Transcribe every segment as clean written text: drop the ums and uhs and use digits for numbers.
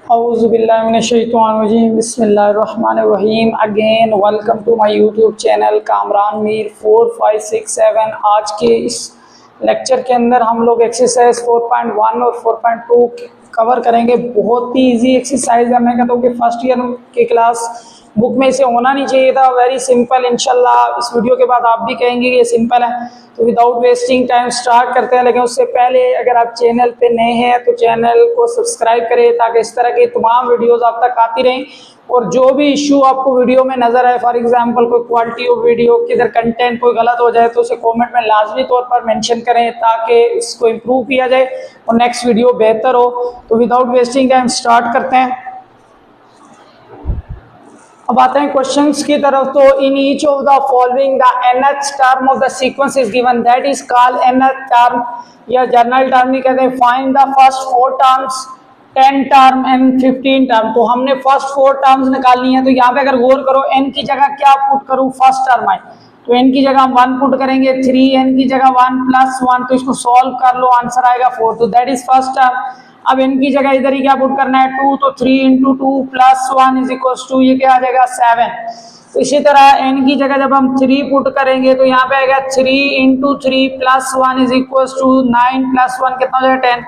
औज़ुबिल्लाहिमिनश्शैतानिर्रजीम बिस्मिल्लाहिर्रहमानिर्रहीम। Again welcome to my YouTube channel Kamran Mir 4567। आज के इस लेक्चर के अंदर हम लोग एक्सरसाइज 4.1 और 4.2 कवर करेंगे। बहुत ही इजी एक्सरसाइज है। मैं कहता हूँ कि फर्स्ट ईयर की क्लास बुक में इसे होना नहीं चाहिए था। Very simple. इंशाल्लाह इस वीडियो के बाद आप भी कहेंगे कि ये सिंपल है। तो विदाउट वेस्टिंग टाइम स्टार्ट करते हैं। लेकिन उससे पहले अगर आप चैनल पे नए हैं तो चैनल को सब्सक्राइब करें ताकि इस तरह की तमाम वीडियोस आप तक आती रहें। और जो भी इशू आपको वीडियो में नजर आए, फॉर एग्जांपल कोई क्वालिटी ऑफ वीडियो, किधर कंटेंट कोई गलत हो जाए, तो उसे कमेंट में लाजमी तौर पर मेंशन करें ताकि इसको इम्प्रूव किया जाए और नेक्स्ट वीडियो बेहतर हो। तो विदाउट वेस्टिंग टाइम स्टार्ट करते हैं। अब आते हैं क्वेश्चंस की तरफ। तो in each of the following the nth term of the sequence is given, that is called nth term या जर्नल टर्म नहीं कहते। Find the first 4 terms, 10 term and 15 term. तो हमने फर्स्ट 4 टर्म्स निकालनी है। तो यहाँ पे अगर गौर करो, n की जगह क्या पुट करूँ, फर्स्ट टर्म आए तो n की जगह हम 1 पुट करेंगे, 3n की जगह 1 + 1, तो इसको सॉल्व कर लो, आंसर आएगा 4। तो दैट इज फर्स्ट टर्म। अब इनकी जगह इधर ही क्या पुट करना है, 2, तो 3 × 2 + 1 = 2, ये क्या आ जाएगा 7। तो इसी तरह n की जगह जब हम 3 पुट करेंगे तो यहाँ पे आएगा 3 × 3 + 1 = 9 + 1 कितना हो जाएगा 10।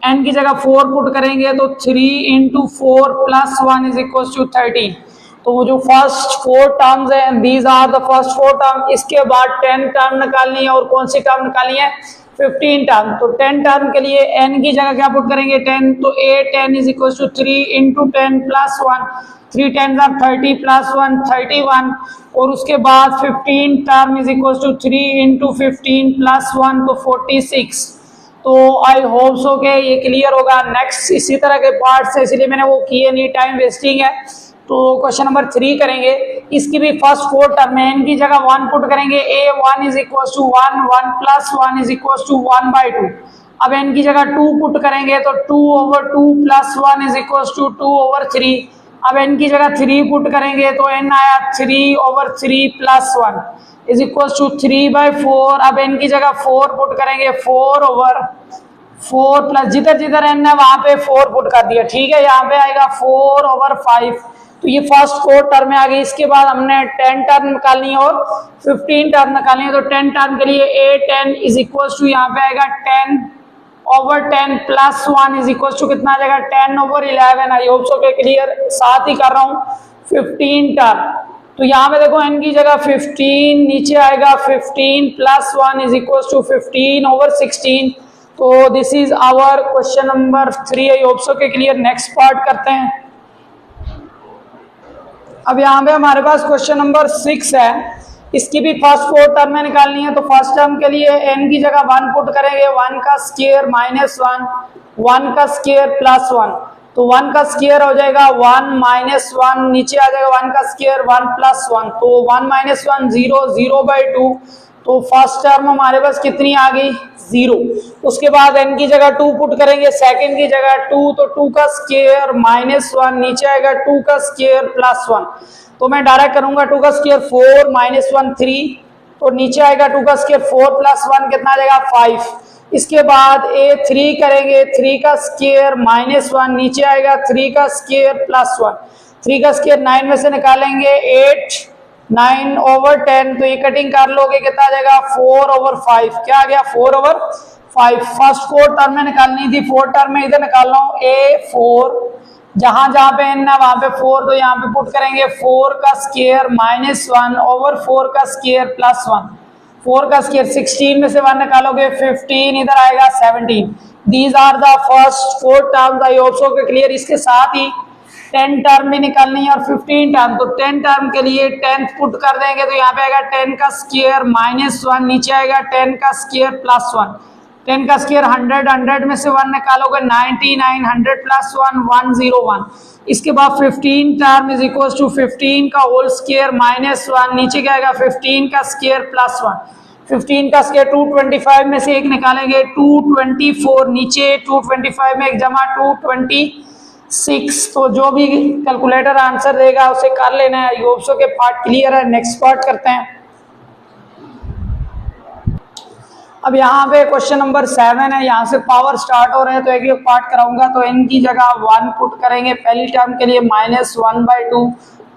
n की जगह 4 पुट करेंगे तो 3 × 4 + 1 = 13। तो वो जो फर्स्ट 4 टर्म्स हैं, these are the first 4 term. इसके बाद 10 टर्म निकालनी है। और कौन सी टर्म निकालनी है, 15 टर्म। तो 10 टर्म के लिए n की जगह क्या पुट करेंगे 10, तो 8n = 3 × 10 + 1, 3 10 are 30 + 1 31। और उसके बाद 15 टर्म = 3 × 15 + 1, तो 46। तो आई होप सो के ये क्लियर होगा। नेक्स्ट इसी तरह के पार्ट्स है, इसलिए मैंने वो किए नहीं, टाइम वेस्टिंग है। तो क्वेश्चन नंबर 3 करेंगे। इसकी भी फर्स्ट 4 टर्म है, n की जगह 1 पुट करेंगे, a1 = 1, 1 + 1 = 1/2। अब n की जगह 2 पुट करेंगे तो 2/2 + 1 = 2/3। अब n की जगह 3 पुट करेंगे तो n आया 3/3 + 1 = 3/4। अब n की जगह 4 पुट करेंगे, 4/4 प्लस जिधर जिधर n है वहां पे 4 पुट कर दिया, ठीक है। यहाँ पे आएगा 4/5। तो ये फर्स्ट 4 टर्म आ गई। इसके बाद हमने 10 टर्म निकालनी है और 15 टर्म निकालनी है। तो 10 टर्म के लिए a10 = यहाँ पे आएगा 10/10 + 1 = कितना आ जाएगा 10/11। आई होप सो के क्लियर। साथ ही कर रहा हूँ 15 टर्म। तो यहाँ पे देखो n की जगह 15, नीचे आएगा 15 + 1 = 15/16। तो this is our question number 3। I hope so के क्लियर। नेक्स्ट पार्ट करते हैं। अब यहाँ पे हमारे पास क्वेश्चन नंबर 6 है। इसकी भी फर्स्ट 4 टर्म में निकालनी है। तो फर्स्ट टर्म के लिए n की जगह 1 पुट करेंगे, 1 का स्क्वायर -1, 1 का स्क्वायर +1। तो 1 का स्क्वायर हो जाएगा 1 - 1, नीचे आ जाएगा 1 का स्क्वायर 1 + 1, तो 1 - 1 0, 0/2। तो फर्स्ट टर्म हमारे पास कितनी आ गई 0। उसके बाद n की जगह 2 पुट करेंगे, सेकंड की जगह 2, तो 2 का स्क्वायर -1, नीचे आएगा 2 का स्क्वायर +1। तो मैं डायरेक्ट करूंगा 2 का स्क्वायर 4 - 1 3, तो नीचे आएगा 2 का स्क्वायर 4 + 1 कितना आ जाएगा 5। इसके बाद a3 करेंगे, 3 का स्क्वायर -1, नीचे आएगा 3 का स्क्वायर +1। 3 का स्क्वायर 9 में से निकालेंगे 8, 9/10, तो ये कटिंग कर लोगे कितना आ जाएगा 4/5। क्या आ गया 4/5। फर्स्ट 4 टर्म में निकालनी थी, 4 टर्म में इधर निकाल रहा हूँ a4, जहां जहां पे n है वहां पे 4, तो यहाँ पे पुट करेंगे 4 का स्क्वायर -1/4 का स्क्वायर +1। 4 का स्क्वायर 16 में से 1 निकालोगे 15, इधर आएगा 17। These are the first 4 terms. I hope so के क्लियर। इसके साथ ही 10 टर्म भी निकालनी है और 15 टर्म। तो 10 टर्म के लिए 10 पुट कर देंगे तो यहाँ पे आएगा 10 का स्क्वायर -1, नीचे आएगा 10 का स्क्वायर +1। 10 का स्क्वायर 100, 100 में से 1 निकालोगे 99, 100 + 1 101। इसके बाद 15 टर्म = 15 का होल स्क्वायर -1, नीचे क्या आएगा 15 का स्क्वायर +1। 15 का स्क्वायर 225 में से 1 निकालेंगे 224, नीचे 225 में 1 जमा 226। तो जो भी कैलकुलेटर आंसर देगा उसे कर लेना है। आई होप सो के पार्ट क्लियर है। नेक्स्ट पार्ट करते हैं। अब यहाँ पे क्वेश्चन नंबर 7 है, यहाँ से पावर स्टार्ट हो रहे हैं तो एक एक पार्ट कराऊंगा। तो n की जगह 1 पुट करेंगे पहली टर्म के लिए -1/2,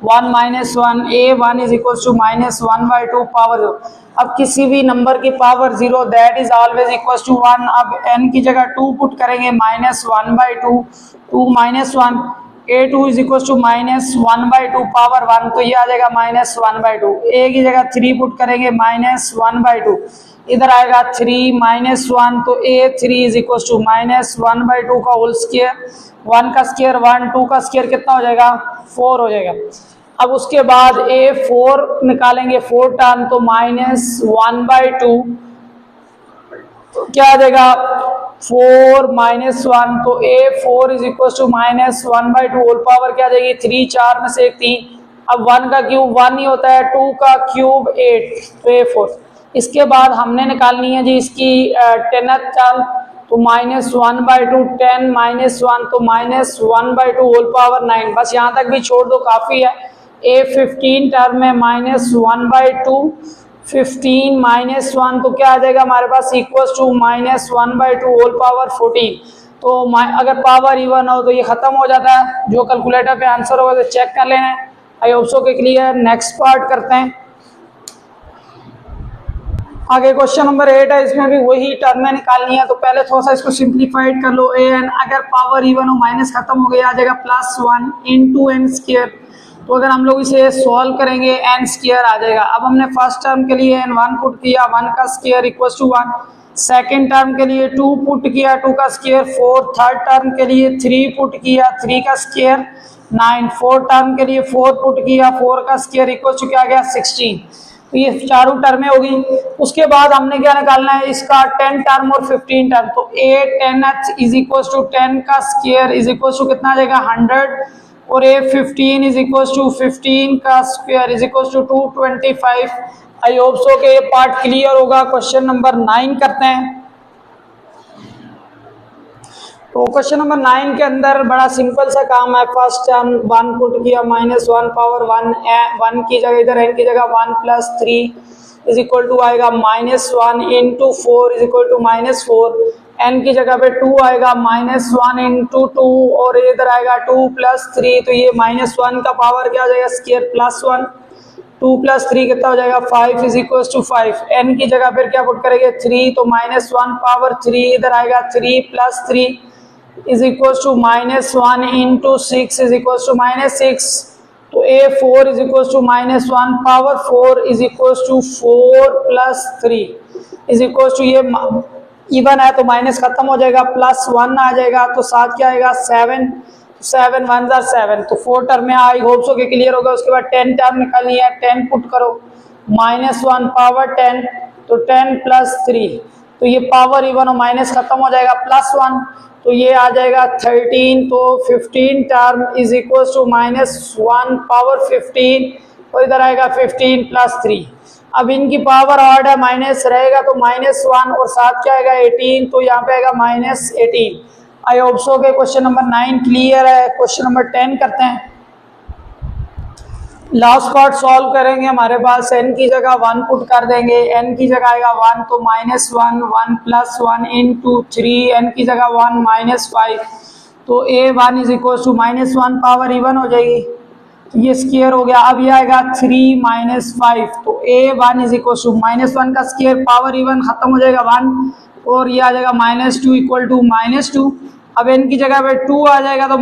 1 - 1 a1 is equal to -1/2 power 0। अब किसी भी नंबर की power 0 that is always equal to 1। अब n की जगह 2 पुट करेंगे -1/2, 2 - 1 a2 is equal to -1/2 power 1, तो ये आ जाएगा -1/2। a की जगह 3 पुट करेंगे -1/2, इधर आएगा 3 - 1, तो a3 इज इक्वल टू -1/2 का होल स्क्वायर, 1 का स्क्वायर 1, 2 का स्क्वायर कितना हो जाएगा 4 हो जाएगा। अब उसके बाद a4 निकालेंगे 4 टर्म, तो -1/2 तो क्या आ जाएगा 4 - 1, तो a4 is equal to -1/2 whole power क्या आ जाएगी 3, 4 में से 3। अब 1 का क्यूब 1 ही होता है, 2 का क्यूब 8, तो a4। इसके बाद हमने निकालनी है जी इसकी 10th टर्म, तो -1/2, 10 - 1 तो -1/2 होल पावर 9। बस यहाँ तक भी छोड़ दो काफ़ी है। a15 टर्म में -1/2, 15 - 1 तो क्या आ जाएगा हमारे पास इक्वल टू -1/2 होल पावर 14। तो अगर पावर इवन हो तो ये खत्म हो जाता है। जो कैलकुलेटर पे आंसर होगा तो चेक कर लेना है। आई होप सो के क्लियर। नेक्स्ट पार्ट करते हैं। आगे क्वेश्चन नंबर 8 है, इसमें भी वही टर्में निकालनी है। तो पहले थोड़ा सा इसको सिंप्लीफाइड कर लो। an अगर पावर इवन हो माइनस खत्म हो गया आ जाएगा +1 × n स्क्वायर। तो अगर हम लोग इसे सॉल्व करेंगे n स्क्वायर आ जाएगा। अब हमने फर्स्ट टर्म के लिए n1 पुट किया, 1 का square equal to 1। Second term के लिए 2 पुट किया, 2 का स्क्वायर 4। थर्ड टर्म के लिए 3 पुट किया, 3 का स्क्वायर 9। फोर्थ टर्म के लिए 4 पुट किया, 4 का स्क्वायर इक्वल टू क्या आ गया 16। तो ये चारों टर्में होगी। उसके बाद हमने क्या निकालना है इसका 10 टर्म और 15 टर्म। तो a10h इज इक्वल टू 10 का स्क्वायर इज इक्वल टू कितना आ जाएगा 100, और a15 इज इक्वल टू 15 का square is equal to 225। I hope so के ये पार्ट क्लियर होगा। क्वेश्चन नंबर 9 करते हैं। तो क्वेश्चन नंबर 9 के अंदर बड़ा सिंपल सा काम है। फर्स्ट टर्म 1 पुट किया, -1 पावर 1, 1 की जगह इधर n की जगह 1 + 3 इज इक्वल टू आएगा -1 × 4 इज इक्वल टू -4। n की जगह पे 2 आएगा -1 × 2, और इधर आएगा 2 + 3, तो ये -1 का पावर क्या हो जाएगा स्क्वायर +1, 2 + 3 कितना हो जाएगा 5 इज इक्वल टू 5। n की जगह फिर क्या पुट करेंगे 3, तो -1 पावर 3, इधर आएगा 3 + 3 is equal to -1 × 6 is equal to -6। तो a4 is equal to -1 power 4 is equal to 4 + 3 is equal to ये इवन है तो माइनस खत्म हो जाएगा, +1 आ जाएगा, तो साथ क्या आएगा 7, 7 1 जार 7। तो 4 टर्म में आई होप सो के क्लियर होगा। उसके बाद 10 टर्म निकालनी है, 10 पुट करो, -1 पावर 10, तो 10 + 3, तो ये पावर इवन और माइनस खत्म हो जाएगा, +1, तो ये आ जाएगा 13। तो 15 term is equal to -1 power 15, और इधर आएगा 15 + 3। अब इनकी पावर ऑड है, माइनस रहेगा तो -1, और साथ क्या आएगा 18, तो यहाँ पे आएगा -18। आई होप सो के क्वेश्चन नंबर 9 क्लियर है। क्वेश्चन नंबर 10 करते हैं। लास्ट पार्ट सॉल्व करेंगे। हमारे पास n की जगह 1 पुट कर देंगे, n की जगह आएगा 1, तो -1, 1 + 1 × 3, n की जगह 1 -5, तो a1 is equal to -1 power even हो जाएगी, तो ये स्क्वायर हो गया। अब ये आएगा 3 - 5, तो a1 इज इक्वल टू -1 का स्क्वायर पावर इवन खत्म हो जाएगा 1, और ये आ जाएगा -2 इक्वल टू -2। अब n की जगह पे 2 आ जाएगा, तो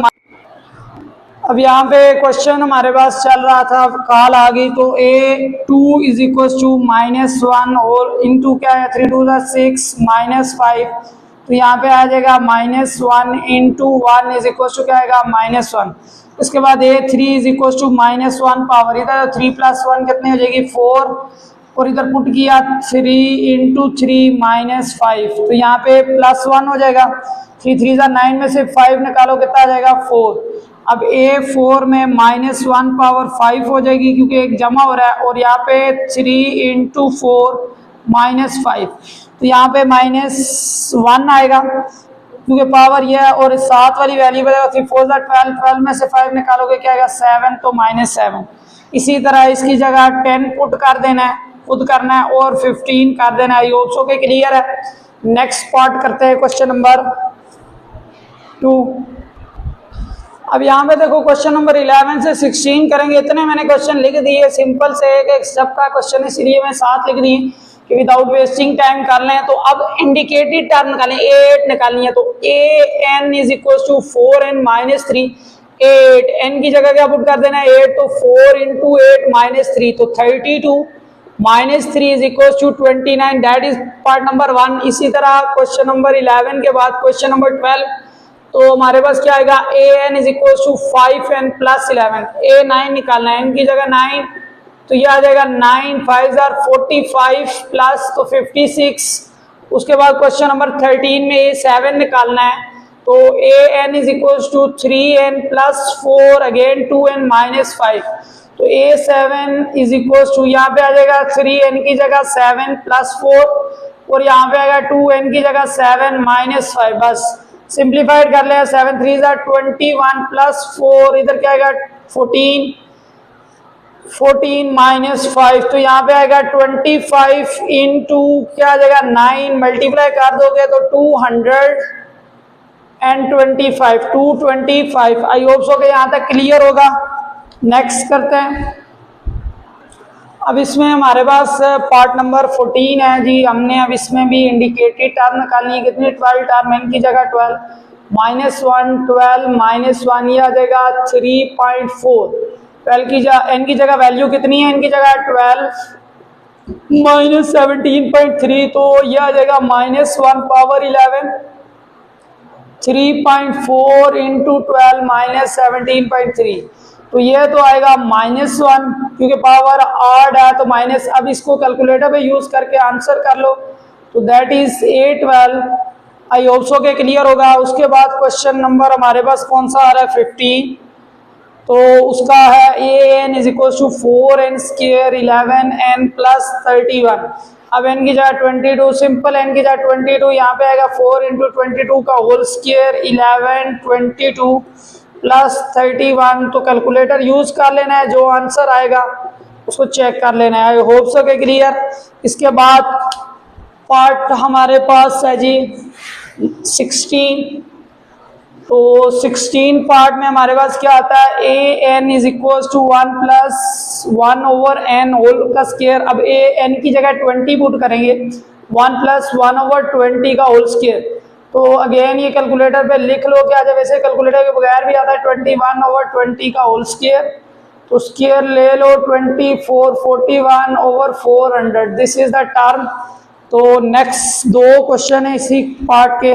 अब यहाँ पे क्वेश्चन हमारे पास चल रहा था, कॉल आ गई, तो a2 इज इक्वल टू -1 और इनटू क्या है 3 2 6 -5, तो यहाँ पे आ जाएगा -1 × 1 इज इक्वल टू क्या आएगा -1। इसके बाद a3 is equal to -1 power, इधर 3 + 1 कितनी हो जाएगी 4, और इधर पुट किया 3 × 3 -5, तो यहाँ पे +1 हो जाएगा। 3 3 9 में से 5 निकालो कितना आ जाएगा 4। अब a4 में -1 पावर 5 हो जाएगी क्योंकि एक जमा हो रहा है, और यहाँ पे 3 × 4 -5, तो यहाँ पे -1 आएगा क्योंकि पावर ये है, और 7 वाली वैल्यू बनेगा 3 4 12, 12 में से 5 निकालोगे क्या आएगा 7, तो -7। इसी तरह इसकी जगह 10 पुट कर देना है, खुद करना है और 15 कर देना है। ये सो के क्लियर है। नेक्स्ट पार्ट करते हैं क्वेश्चन नंबर 2। अब यहाँ पे देखो क्वेश्चन नंबर 11 से 16 करेंगे। इतने मैंने क्वेश्चन लिख दिए, सिंपल से एक स्टेप का क्वेश्चन, इसलिए मैं 7 लिख दिए कि विदाउट वेस्टिंग टाइम कर लें। तो अब इंडिकेटेड टर्म निकालें, 8 निकालनी है। तो an is equal to 4n minus 3, 8 n की जगह क्या पुट कर देना है 8, तो 4 इंटू 8 माइनस 3, तो 32 minus 3 is equal to 29। That is part number 1। इसी तरह क्वेश्चन नंबर 11 के बाद क्वेश्चन नंबर 12, तो हमारे पास क्या आएगा an is equal to 5n plus 11, a 9 निकालना है, n की जगह 9, तो ये आ जाएगा 9 5 45 प्लस तो 56। उसके बाद क्वेश्चन नंबर 13 में a 7 निकालना है, तो an is equal to 3n plus 4 again 2n minus 5, तो a7 इज इक्वल टू यहाँ पे आ जाएगा 3n की जगह 7 प्लस 4 और यहाँ पे आएगा 2n की जगह 7 माइनस 5। बस सिंप्लीफाइड कर ले, 7 3 21 प्लस 4 इधर क्या आएगा 14 माइनस 5, तो यहाँ पे आएगा 25 इंटू क्या आ जाएगा 9, मल्टीप्लाई कर दोगे तो 225। आई होप सो के यहाँ तक क्लियर होगा। नेक्स्ट करते हैं। अब इसमें हमारे पास पार्ट नंबर 14 है जी। हमने अब इसमें भी इंडिकेटेड टर्म निकालनी है। कितनी 12 टर्म, n की जगह 12 माइनस 1 12 माइनस 1 ये आ जाएगा 3.4। 12 की n की जगह वैल्यू कितनी है, n की जगह 12 माइनस 17.3, तो ये आ जाएगा माइनस 1 पावर 11, 3.4 इंटू 12 माइनस 17.3, तो ये तो आएगा -1 क्योंकि पावर ऑड है तो माइनस। अब इसको कैलकुलेटर पे यूज करके आंसर कर लो, तो that is 812। I hope so के क्लियर होगा। उसके बाद क्वेश्चन नंबर हमारे पास कौन सा आ रहा है 15, तो उसका है an is equal to 4n square 11n plus 31। अब n की जगह 22, सिंपल n की जगह 22, यहाँ पे आएगा 4 इंटू 22 का होल स्क्वायर 11 22 प्लस 31, तो कैलकुलेटर यूज कर लेना है, जो आंसर आएगा उसको चेक कर लेना है। आई होप सो के क्लियर। इसके बाद पार्ट हमारे पास है जी 16, तो 16 पार्ट में हमारे पास क्या आता है an is equal to 1 plus 1 over n whole का स्क्वायर। अब an की जगह 20 पुट करेंगे, 1 प्लस 1 ओवर 20 का होल स्क्वायर, तो अगेन ये कैलकुलेटर पे लिख लो क्या जब वैसे कैलकुलेटर के बगैर भी आता है 21 ओवर 20 का होल स्क्वायर, तो स्क्वायर ले लो 24 41 over 400, this is the term. तो नेक्स्ट 2 क्वेश्चन है इसी पार्ट के।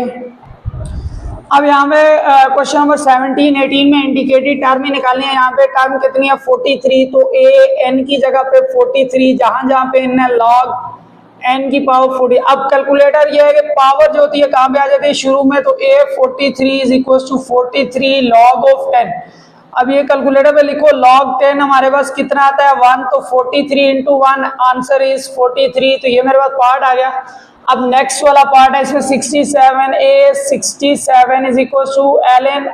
अब यहाँ पे क्वेश्चन नंबर 17 18 में इंडिकेटेड टर्म ही निकालनी है। यहाँ पे टर्म कितनी है 43, तो a n की जगह पे 43, जहां जहां पे n है log n की पावर 40। अब कैलकुलेटर ये है कि पावर जो होती है कहाँ पे आ जाती है शुरू में, तो a 43 is equal to 43 log of 10। अब ये कैलकुलेटर पे लिखो log 10 हमारे पास कितना आता है 1, तो 43 इंटू 1 आंसर इज 43, तो ये मेरे पास पार्ट आ गया। अब नेक्स्ट वाला पार्ट है इसमें 67 a 67 is equal to ln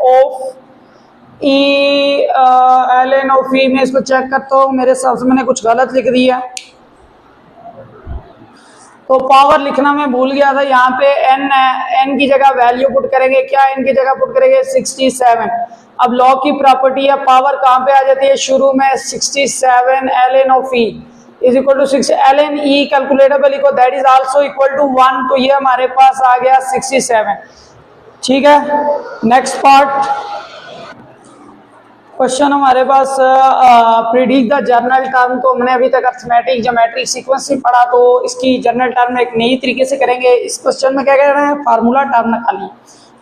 of e में इसको चेक करता हूँ, मेरे हिसाब से मैंने कुछ गलत लिख दिया, तो पावर लिखना मैं भूल गया था। यहाँ पे n है, n की जगह वैल्यू पुट करेंगे, क्या n की जगह पुट करेंगे 67। अब लॉ की प्रॉपर्टी है पावर कहाँ पे आ जाती है शुरू में 67 ln of e is equal to 6 ln e calculator पे लिखो that is also equal to 1, तो ये हमारे पास आ गया 67। ठीक है। नेक्स्ट पार्ट क्वेश्चन हमारे पास प्रिडिक्ट द जर्नल टर्म, तो हमने अभी तक अर्थमेटिक ज्योमेट्रिक सीक्वेंस ही पढ़ा, तो इसकी जर्नल टर्म एक नई तरीके से करेंगे। इस क्वेश्चन में क्या कह रहे हैं फार्मूला टर्म निकालिए,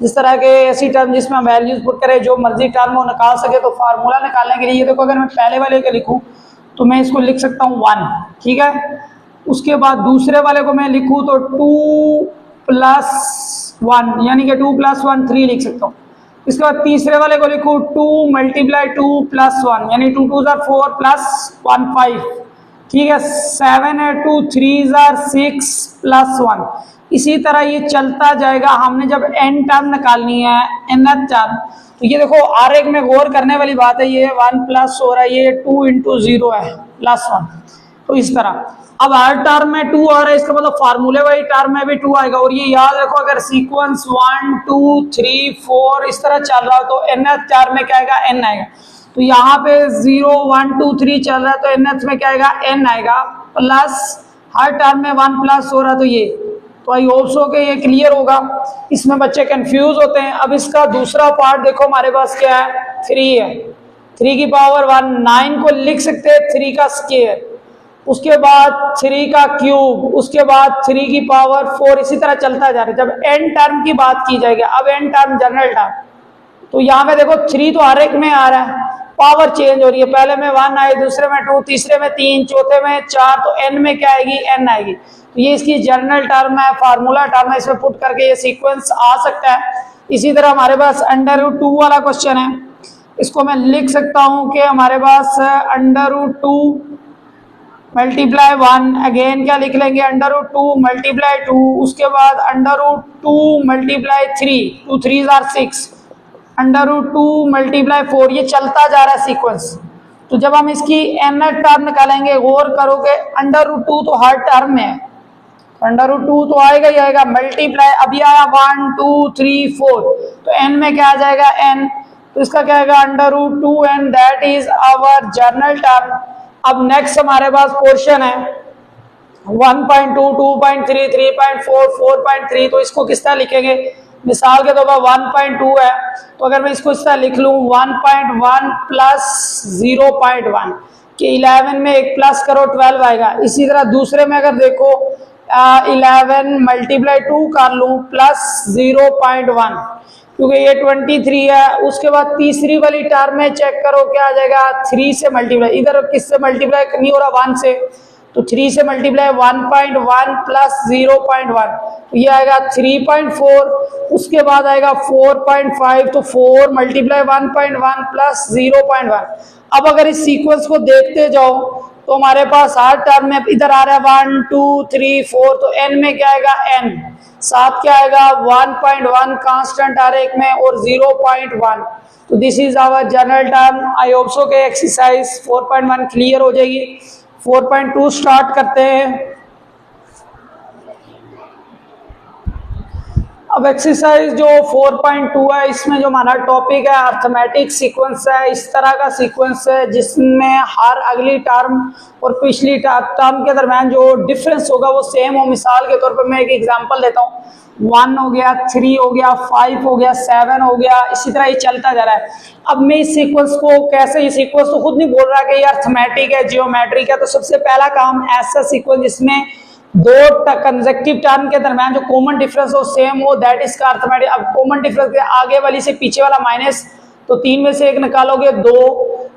जिस तरह के ऐसी टर्म जिसमें हम वैल्यूज पुट करें जो मर्जी टर्म हो निकाल सके, तो फार्मूला निकालने के लिए देखो अगर मैं पहले वाले को लिखूं तो मैं इसको लिख सकता हूँ 1, ठीक है। उसके बाद दूसरे वाले को मैं लिखूं तो 2 + 1 यानी कि 2 + 1 3 लिख सकता हूँ। इसके बाद तीसरे वाले को लिखूं 2 × 2 + 1 यानी 2 2 4 + 1 5, ठीक है। 7 है 2 3 6 + 1, इसी तरह ये चलता जाएगा। हमने जब n टर्म निकालनी है nth टर्म, तो ये देखो आरेख में गौर करने वाली बात है, ये 1 प्लस हो रहा है, ये 2 × 0 है +1, तो इस तरह। अब हर टर्म में 2 आ रहा है, इसका मतलब फार्मूले वाली टर्म में भी 2 आएगा। और ये याद रखो, अगर सीक्वेंस 1 2 3 4 इस तरह चल रहा हो तो nth टर्म में क्या आएगा, n आएगा। तो यहाँ पे 0 1 2 3 चल रहा है तो nth में क्या आएगा, n आएगा, प्लस हर टर्म में 1 प्लस हो रहा है तो ये। तो आई होप सो के ये क्लियर होगा। इसमें बच्चे कंफ्यूज होते हैं। अब इसका दूसरा पार्ट देखो, हमारे पास क्या है, 3 है, 3 की पावर 1, 9 को लिख सकते हैं 3 का स्क्वायर, उसके बाद 3 का क्यूब, उसके बाद 3 की पावर 4, इसी तरह चलता जा रहा है। जब n टर्म की बात की जाएगी, अब n टर्म जनरल टर्म, तो यहाँ पे देखो 3 तो हर एक में आ रहा है, पावर चेंज हो रही है, पहले में 1 आई, दूसरे में 2, तीसरे में 3, चौथे में 4, तो n में क्या आएगी, n आएगी। तो ये इसकी जनरल टर्म है, फार्मूला टर्म है, इसमें पुट करके ये सीक्वेंस आ सकता है। इसी तरह हमारे पास √2 वाला क्वेश्चन है, इसको मैं लिख सकता हूँ कि हमारे पास √2 मल्टीप्लाई 1, अगेन क्या लिख लेंगे, √2 मल्टीप्लाई 2, उसके बाद √2 मल्टीप्लाई 3, 2 3 आर 6, √2 मल्टीप्लाई 4, ये चलता जा रहा है सीक्वेंस। तो जब हम इसकी nth टर्म निकालेंगे, गौर करोगे √2 तो हर टर्म में है, √2 तो आएगा ही आएगा, मल्टीप्लाई अभी आया 1 2 3 4, तो n में क्या आ जाएगा, n, तो इसका क्या आएगा √2 and that is our general term. अब नेक्स्ट हमारे पास पोर्शन है 1.2 2.3 3.4 4.3, तो इसको किस तरह लिखेंगे, मिसाल के तौर पर 1.2 है, तो अगर मैं इसको इस तरह लिख लूँ 1.1 प्लस 0.1 कि 11 में एक प्लस करो 12 आएगा। इसी तरह दूसरे में अगर देखो 11 मल्टीप्लाई 2 कर लूँ प्लस 0.1, क्योंकि ये 23 है। उसके बाद तीसरी वाली टर्म में चेक करो क्या आ जाएगा, 3 से मल्टीप्लाई, इधर किससे मल्टीप्लाई नहीं हो रहा, 1 से, तो 3 से मल्टीप्लाई 1.1 प्लस 0.1, तो ये आएगा 3.4, उसके बाद आएगा 4.5, तो 4 मल्टीप्लाई 1.1 प्लस 0.1। अब अगर इस सीक्वेंस को देखते जाओ तो हमारे पास हर टर्म में इधर आ रहा है 1 2 3 4, तो n में क्या आएगा, n, साथ क्या आएगा 1.1 कांस्टेंट हर एक में और 0.1। तो this is our general term. I hope so के एक्सरसाइज 4.1 क्लियर हो जाएगी। 4.2 स्टार्ट करते हैं। अब एक्सरसाइज जो 4.2 है, इसमें जो हमारा टॉपिक है अर्थमेटिक सीक्वेंस है। इस तरह का सीक्वेंस है जिसमें हर अगली टर्म और पिछली टर्म के दरम्यान जो डिफरेंस होगा वो सेम हो। मिसाल के तौर पर मैं एक एग्जांपल देता हूँ, 1 हो गया, 3 हो गया, 5 हो गया, 7 हो गया, इसी तरह ये चलता जा रहा है। अब मैं इस सीक्वेंस को कैसे, ये सीक्वेंस तो खुद नहीं बोल रहा कि ये अर्थमेटिक है, जियोमेट्रिक है, तो सबसे पहला काम ऐसा सीक्वेंस जिसमें दो कंसेक्टिव टर्म के दरम्यान जो कॉमन डिफरेंस हो सेम हो, दैट इज का अर्थमेटिक। अब कॉमन डिफरेंस आगे वाली से पीछे वाला माइनस, तो 3 में से 1 निकालोगे 2,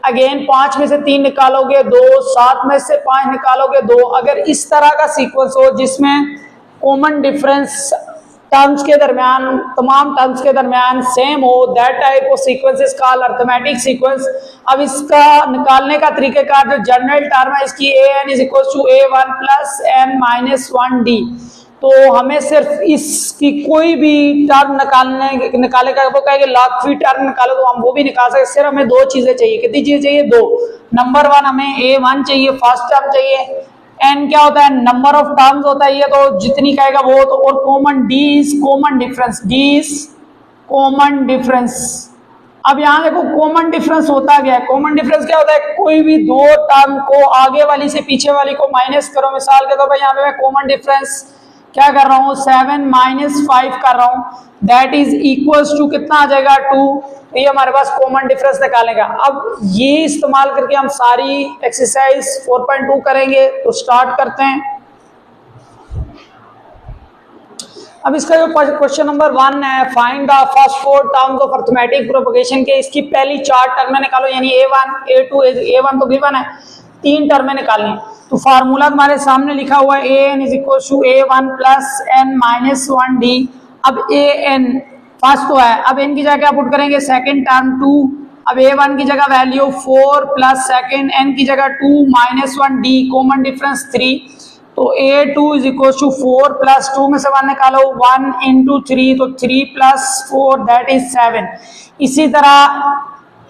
अगेन 5 में से 3 निकालोगे 2, 7 में से 5 निकालोगे 2। अगर इस तरह का सीक्वेंस हो जिसमें कॉमन डिफरेंस टर्म्स के दरमियान, तमाम टर्म्स के दरमियान सेम हो, that type of sequence is called arithmetic sequence. अब इसका निकालने का तरीकेकार जो जनरल टर्म है इसकी an is equal to a1 plus n minus 1d। तो हमें सिर्फ इसकी कोई भी टर्म निकाले का वो कहेंगे लाखवीं टर्म निकालो, तो हम वो भी निकाल सकते। सिर्फ हमें 2 चीजें चाहिए। कितनी चीजें चाहिए? 2। नंबर 1 हमें a1 चाहिए, फर्स्ट टर्म चाहिए। n क्या होता है? नंबर ऑफ टर्म्स होता है, ये तो जितनी कहेगा वो तो। और common d is common difference, d is common difference. अब यहाँ देखो कॉमन डिफरेंस होता क्या है? कॉमन डिफरेंस क्या होता है? कोई भी 2 टर्म को आगे वाली से पीछे वाली को माइनस करो। मिसाल के तौर पर यहाँ पे मैं कॉमन डिफरेंस क्या कर रहा हूँ, 7 माइनस 5 कर रहा हूँ, दैट इज इक्वल्स टू कितना आ जाएगा 2। ये हमारे पास कॉमन डिफरेंस निकालेगा। अब ये इस्तेमाल करके हम सारी एक्सरसाइज 4.2 करेंगे। तो स्टार्ट करते हैं। अब इसका जो क्वेश्चन नंबर 1 है, find the first 4 terms of arithmetic propagation के, इसकी पहली 4 टर्में निकालो, यानी a1 a2 a1 तो गिवन है, 3 टर्में निकालनी। तो फार्मूला तुम्हारे सामने लिखा हुआ है an is equal to a1 plus n minus 1d। अब an फर्स्ट तो है, अब n की जगह क्या पुट करेंगे, सेकंड टर्म 2। अब a1 की जगह वैल्यू 4 प्लस सेकंड, n की जगह 2 माइनस 1d, कॉमन डिफरेंस 3। तो a2 is equal to 4 plus 2 में से 1 निकालो, 1 इंटू 3, तो 3 प्लस 4 दैट इज 7। इसी तरह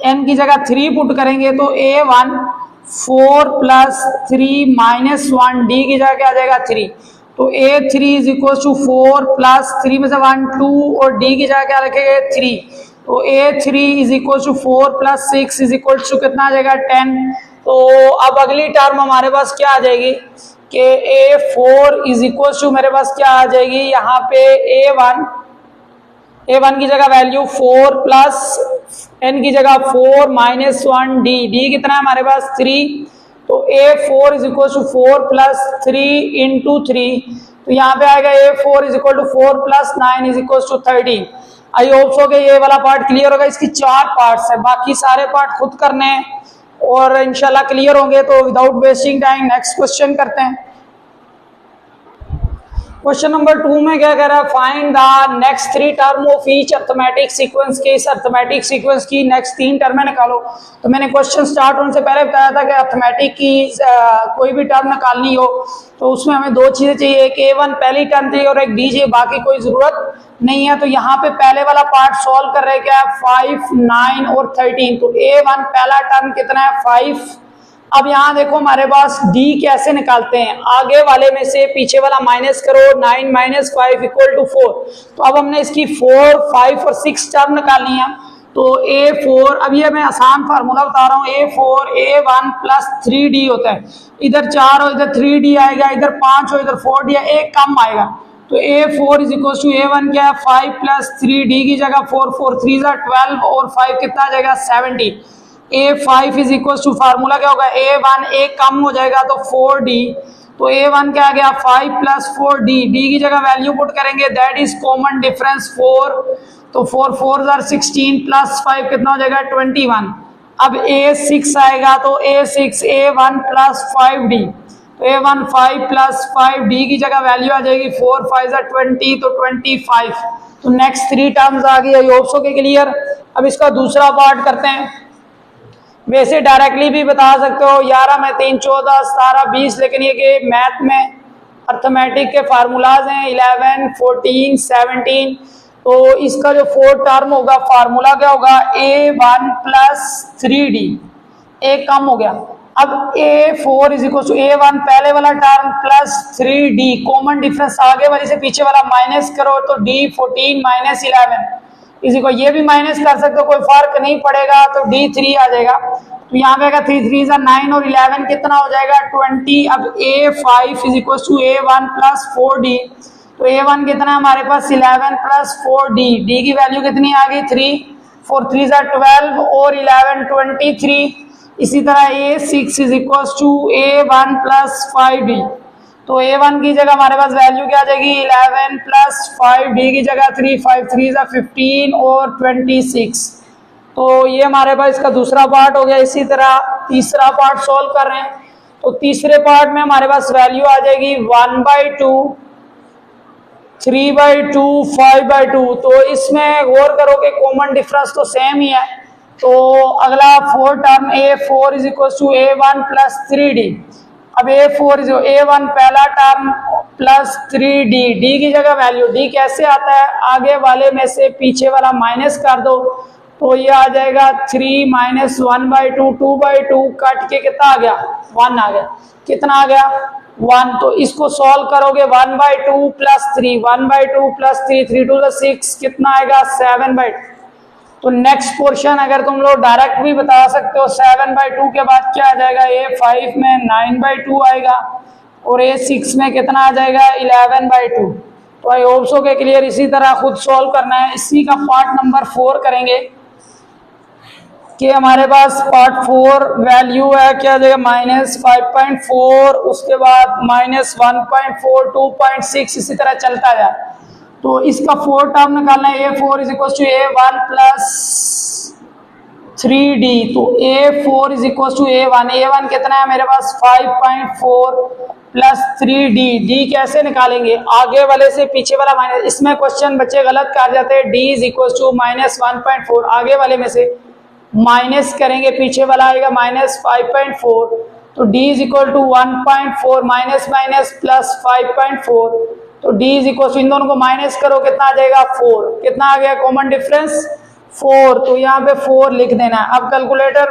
n की जगह 3 पुट करेंगे तो a1 4 प्लस 3 माइनस 1, डी की जगह क्या आ जाएगा 3। तो A3 is equal to 4 plus 3 में से 1 2 और डी की जगह क्या रखेंगे 3। तो A3 is equal to 4 plus 6 is equal to कितना आ जाएगा 10। तो अब अगली टर्म हमारे पास क्या आ जाएगी कि A4 इज इक्वल टू मेरे पास क्या आ जाएगी यहाँ पे A1 की जगह वैल्यू 4 प्लस n की जगह 4 माइनस 1 डी कितना है हमारे पास 3। तो A4 is equal to 4 plus 3 into 3, तो यहाँ पे आएगा A4 is equal to 4 plus 9 is equal to 13। I hope so कि ये वाला पार्ट क्लियर होगा। इसकी 4 पार्ट्स है, बाकी सारे पार्ट खुद करने हैं और इंशाल्लाह क्लियर होंगे। तो without wasting time next question करते हैं। क्वेश्चन नंबर 2 में क्या कह रहा है, find the next 3 term of each arithmetic sequence के, इस अर्थमेटिक सीक्वेंस की नेक्स्ट 3 टर्में निकालो। तो मैंने क्वेश्चन स्टार्ट होने से पहले बताया था कि अर्थमेटिक की कोई भी टर्म निकालनी हो तो उसमें हमें 2 चीजें चाहिए, एक A1 पहली टर्म चाहिए और एक डी चाहिए, बाकी कोई जरूरत नहीं है। तो यहाँ पे पहले वाला पार्ट सॉल्व कर रहे क्या है 5 9 और 13। तो A1 पहला टर्म कितना है 5। अब यहाँ देखो हमारे पास d कैसे निकालते हैं, आगे वाले में से पीछे वाला माइनस करो, 9 माइनस 5 इक्वल टू 4। तो अब हमने इसकी 4 5 और 6 टर्म निकालनी है। तो A4, अब ये मैं आसान फार्मूला बता रहा हूँ, A4 A1 प्लस 3D होता है। इधर 4 हो इधर 3D आएगा, इधर 5 हो इधर 4D, एक कम आएगा। तो A4 is equal to A1 क्या है 5 प्लस 3D की जगह 4 4 3 12 और 5 कितना आ जाएगा 70। A5 is equal to formula क्या होगा A1, एक कम हो जाएगा तो 4D। तो A1 क्या आ गया 5 प्लस 4D, डी की जगह वैल्यू पुट करेंगे, दैट इज कॉमन डिफरेंस 4। तो 4 4 16 प्लस 5 कितना हो जाएगा 21। अब A6 आएगा तो A6 A1 प्लस 5D। तो A1 5 प्लस 5D की जगह वैल्यू आ जाएगी 4 5 20 तो 25। तो नेक्स्ट 3 टर्म्स आ गई। आई होप सो के क्लियर। अब इसका दूसरा पार्ट करते हैं। वैसे डायरेक्टली भी बता सकते हो 11 में 3 14 17 20, लेकिन ये कि मैथ में अर्थमेटिक के फार्मूलाज हैं 11 14 17। तो इसका जो 4 टर्म होगा फार्मूला क्या होगा A1 प्लस 3D, एक कम हो गया। अब A4 is equal to A1 पहले वाला term plus 3D, common difference आगे वाले से पीछे वाला माइनस करो तो D 14 माइनस 11 इसी को ये भी माइनस कर सकते हो, कोई फर्क नहीं पड़ेगा। तो D3 आ जाएगा। तो यहाँ पे 3 3 9 और 11 कितना हो जाएगा 20। अब A5 is equal to A1 plus 4D। तो A1 कितना है हमारे पास 11 प्लस 4D, डी की वैल्यू कितनी आ गई 3 4 3 12 और 11 23। इसी तरह A6 is equal to A1 plus 5D। तो A1 की जगह हमारे पास वैल्यू क्या आ जाएगी 11 प्लस 5D की जगह 3 5 3 15 और 26। तो ये हमारे पास इसका दूसरा पार्ट हो गया। इसी तरह तीसरा पार्ट सॉल्व कर रहे हैं। तो तीसरे पार्ट में हमारे पास वैल्यू आ जाएगी 1/2 3/2 5/2। तो इसमें गौर करो कि कॉमन डिफरेंस तो सेम ही है। तो अगला 4 term A4 is equal to A1 plus 3D। अब A4 जो A1 पहला टर्म प्लस 3D, डी की जगह वैल्यू, डी कैसे आता है आगे वाले में से पीछे वाला माइनस कर दो तो ये आ जाएगा 3 माइनस 1/2 2/2 कट के कितना आ गया 1 आ गया। कितना आ गया 1। तो इसको सॉल्व करोगे 1/2 प्लस 3 1/2 प्लस 3 3 2 6 कितना आएगा 7/2। तो नेक्स्ट पोर्शन अगर तुम लोग डायरेक्ट भी बता सकते हो 7/2 के बाद क्या आ जाएगा A5 में 9/2 आएगा और A6 में कितना आ जाएगा 11/2। तो आई होप सो के क्लियर। इसी तरह खुद सॉल्व करना है। इसी का पार्ट नंबर 4 करेंगे कि हमारे पास पार्ट 4 वैल्यू है क्या जाएगा -5.4, उसके बाद -1.4 2.6 इसी तरह चलता जाए। तो इसका 4 टर्म निकालना है। A4 is equal to A1 plus 3D। तो A4 is equal to A1 कितना है मेरे पास 5.4 प्लस 3D। डी कैसे निकालेंगे आगे वाले से पीछे वाला माइनस। इसमें क्वेश्चन बच्चे गलत कर जाते हैं। D इज इक्वल टू -1.4 आगे वाले में से माइनस करेंगे पीछे वाला आएगा -5.4। तो D is equal to 1.4 minus minus plus 5.4। तो D इज इक्वल टू इन दोनों को माइनस करो कितना आ जाएगा 4। कितना आ गया कॉमन डिफरेंस 4। तो यहाँ पे 4 लिख देना है। अब कैलकुलेटर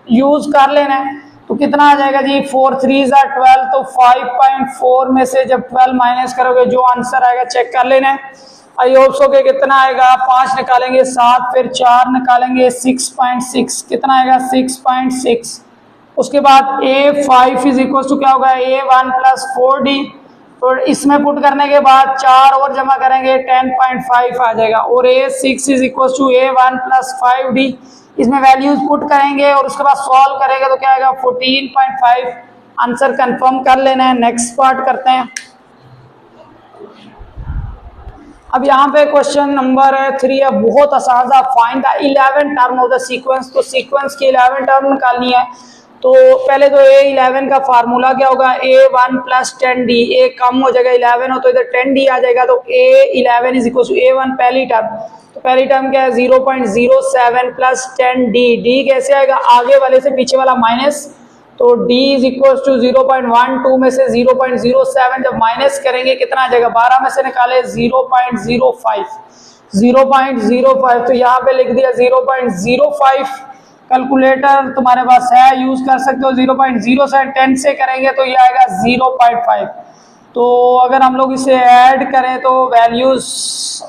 यूज कर लेना है। तो कितना आ जाएगा जी, 4 3 12, तो 5.4 में से जब 12 माइनस करोगे जो आंसर आएगा चेक कर लेना है। आई होप सो के कितना आएगा, 5 निकालेंगे 7, फिर 4 निकालेंगे 6.6, कितना आएगा 6.6। उसके बाद A5 इज इक्वल टू क्या होगा, A1 प्लस 4D, तो इसमें पुट करने के बाद 4 और जमा करेंगे 10.5 आ जाएगा, और A6 is equal to A1 plus 5D, इसमें वैल्यूज पुट करेंगे और उसके बाद सॉल्व करेंगे तो क्या आएगा 14.5, आंसर कंफर्म कर लेना है। नेक्स्ट पार्ट करते हैं। अब यहाँ पे क्वेश्चन नंबर 3 है, बहुत आसान सा, find the 11 term of the sequence. तो सीक्वेंस की 11 टर्म निकालनी है। तो पहले तो A11 का फार्मूला क्या होगा, A1 प्लस 10D, A कम हो जाएगा 11 हो तो इधर 10D आ जाएगा, तो A11 is equal to A1 पहली टर्म, तो पहली टर्म क्या है 0.07 प्लस 10D, D कैसे आएगा, आगे वाले से पीछे वाला माइनस, तो D इज इक्वल टू 0.12 में से 0.07 जब माइनस करेंगे कितना आ जाएगा, 12 में से निकाले 0.05, 0.05, तो यहाँ पे लिख दिया 0.05। कैलकुलेटर तुम्हारे पास है, यूज कर सकते हो। 0.0 से 10 से करेंगे तो ये आएगा 0.5। तो अगर हम लोग इसे ऐड करें तो वैल्यूज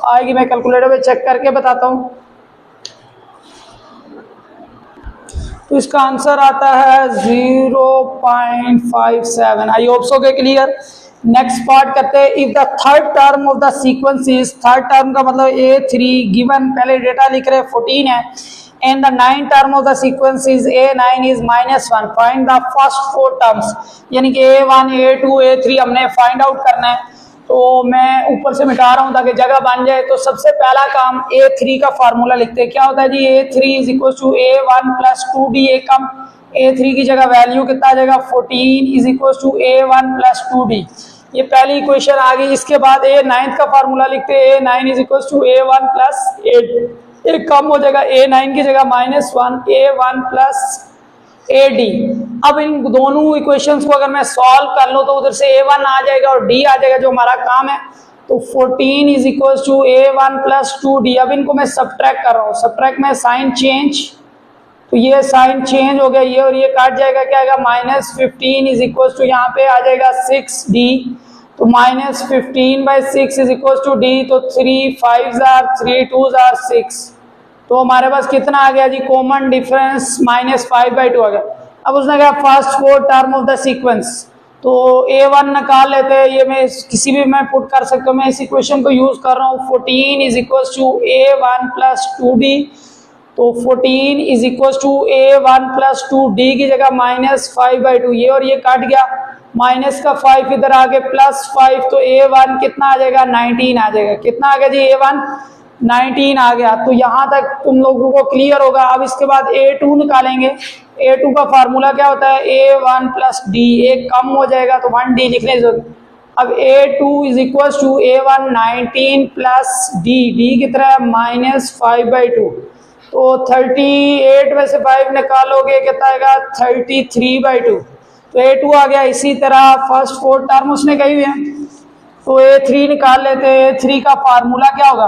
आएगी, मैं कैलकुलेटर पे चेक करके बताता हूँ। तो इसका आंसर आता है 0.57। आई होप सो के क्लियर। नेक्स्ट पार्ट करते हैं। If the third term of the sequence is, third term का मतलब A3 गिवन, पहले डेटा लिख रहे हैं 14 है, and the 9th term of the sequence is A9 is -1, find the first 4 terms, यानी कि A1 A2 A3 हमने फाइंड आउट करना है। तो मैं ऊपर से मिटा रहा हूँ ताकि जगह बन जाए। तो सबसे पहला काम A3 का फार्मूला लिखते हैं। क्या होता है जी, A3 is equal to A1 plus 2D, ए कम, A3 की जगह वैल्यू कितना आ जाएगा 14 is equal to A1 plus 2D, ये पहली इक्वेशन आ गई। इसके बाद A9 का फार्मूला लिखते हैं, A9 is equal to A1 plus 8, एक कम हो जाएगा A9 की जगह -1, A1 प्लस AD। अब इन दोनों इक्वेशंस को अगर मैं सॉल्व कर लूँ तो उधर से A1 आ जाएगा और D आ जाएगा, जो हमारा काम है। तो 14 is equal to A1 plus 2D। अब इनको मैं सब्ट्रैक्ट कर रहा हूँ, सब्ट्रैक्ट में साइन चेंज, तो ये साइन चेंज हो गया, ये और ये काट जाएगा, क्या आएगा -15 इज इक्वल टू, यहाँ पे आ जाएगा 6D, तो -15/6 इज इक्वल टू D, तो 3 5 3 2 6, तो हमारे पास कितना आ गया जी, कॉमन डिफरेंस -5/2 आ गया। अब उसने कहा first 4 term of the sequence, तो A1 निकाल लेते हैं, ये मैं किसी भी मैं पुट कर सकता हूँ, मैं इस इक्वेशन को यूज कर रहा हूँ। 14 is equal to A1 plus 2D, तो 14 is equal to A1 plus 2D की जगह -5/2, ये और ये काट गया, माइनस का 5 इधर आगे प्लस 5, तो A1 कितना आ जाएगा 19 आ जाएगा। कितना आ गया जी, A1 19 आ गया। तो यहाँ तक तुम लोगों को क्लियर होगा। अब इसके बाद A2 निकालेंगे। A2 का फार्मूला क्या होता है, A1 प्लस D, एक कम हो जाएगा तो 1D लिखने की जरूरत। अब A2 is equal to A1 19 plus D, D कितना है -5/2, तो 38 में से 5 निकालोगे कितना आएगा 33/2, तो A2 आ गया। इसी तरह फर्स्ट 4 टर्म उसने कही हुई है, तो A3 निकाल लेते हैं। A3 का फार्मूला क्या होगा,